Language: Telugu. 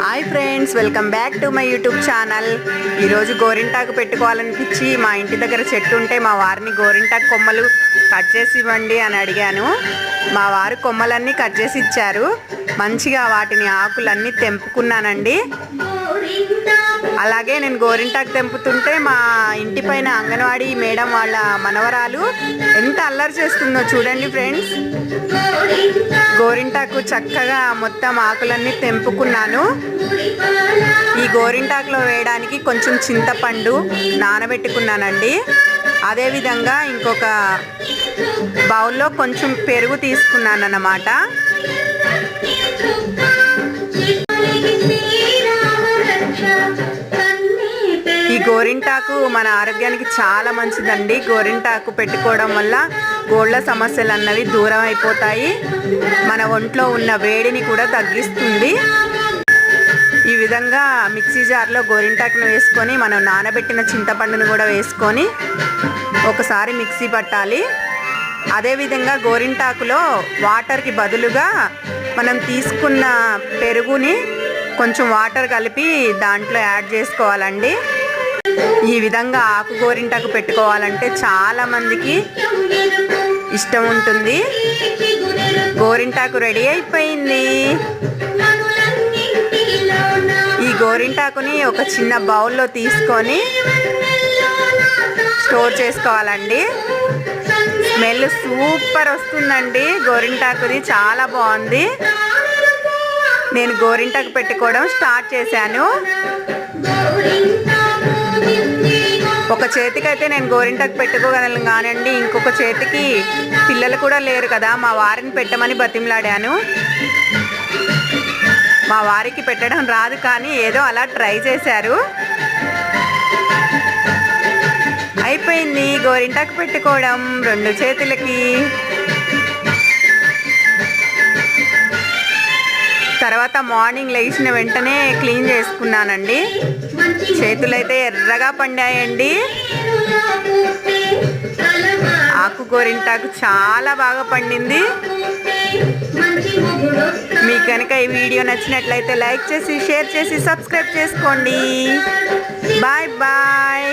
Hi friends, welcome back to my YouTube channel. ఈరోజు గోరింటాకు పెట్టుకోవాలనిపించి మా ఇంటి దగ్గర చెట్టు ఉంటే మా వారిని గోరింటాకు కొమ్మలు కట్ చేసి ఇవ్వండి అని అడిగాను. మా వారు కొమ్మలన్నీ కట్ చేసి ఇచ్చారు. మంచిగా వాటిని ఆకులన్నీ తెంపుకున్నానండి. అలాగే నేను గోరింటాకు తెంపుతుంటే మా ఇంటి పైన అంగన్వాడీ మేడం వాళ్ళ మనవరాలు ఎంత అల్లరి చేస్తుందో చూడండి ఫ్రెండ్స్. గోరింటాకు చక్కగా మొత్తం ఆకులన్నీ తెంపుకున్నాను. ఈ గోరింటాకులో వేయడానికి కొంచెం చింతపండు నానబెట్టుకున్నానండి. అదేవిధంగా ఇంకొక బౌల్లో కొంచెం పెరుగు తీసుకున్నాను అన్నమాట. ఈ గోరింటాకు మన ఆరోగ్యానికి చాలా మంచిదండి. గోరింటాకు పెట్టుకోవడం వల్ల గోళ్ళ సమస్యలు అన్నవి దూరం అయిపోతాయి. మన ఒంట్లో ఉన్న వేడిని కూడా తగ్గిస్తుంది. ఈ విధంగా మిక్సీ జార్లో గోరింటాకును వేసుకొని మనం నానబెట్టిన చింతపండును కూడా వేసుకొని ఒకసారి మిక్సీ పట్టాలి. అదేవిధంగా గోరింటాకులో వాటర్కి బదులుగా మనం తీసుకున్న పెరుగుని కొంచెం వాటర్ కలిపి దాంట్లో యాడ్ చేసుకోవాలండి. ఈ విధంగా ఆకు గోరింటాకు పెట్టుకోవాలంటే చాలామందికి ఇష్టం ఉంటుంది. గోరింటాకు రెడీ అయిపోయింది. ఈ గోరింటాకుని ఒక చిన్న బౌల్లో తీసుకొని స్టోర్ చేసుకోవాలండి. స్మెల్ సూపర్ వస్తుందండి. గోరింటాకుది చాలా బాగుంది. నేను గోరింటాకు పెట్టుకోవడం స్టార్ట్ చేశాను. ఒక చేతికైతే నేను గోరింటాకు పెట్టుకోగలను కానండి, ఇంకొక చేతికి పిల్లలు కూడా లేరు కదా, మా వారిని పెట్టమని బతిమలాడాను. మా వారికి పెట్టడం రాదు, కానీ ఏదో అలా ట్రై చేశారు. అయిపోయింది గోరింటాకు పెట్టుకోవడం 2 చేతులకి. తర్వాత మార్నింగ్ లేచిన వెంటనే క్లీన్ చేసుకున్నానండి. చేతులైతే ఎర్రగా పండాయండి. ఆకు గోరింటాకు చాలా బాగా పండింది. మీకు కనుక ఈ వీడియో నచ్చినట్లయితే లైక్ చేసి, షేర్ చేసి, సబ్స్క్రైబ్ చేసుకోండి. Bye bye.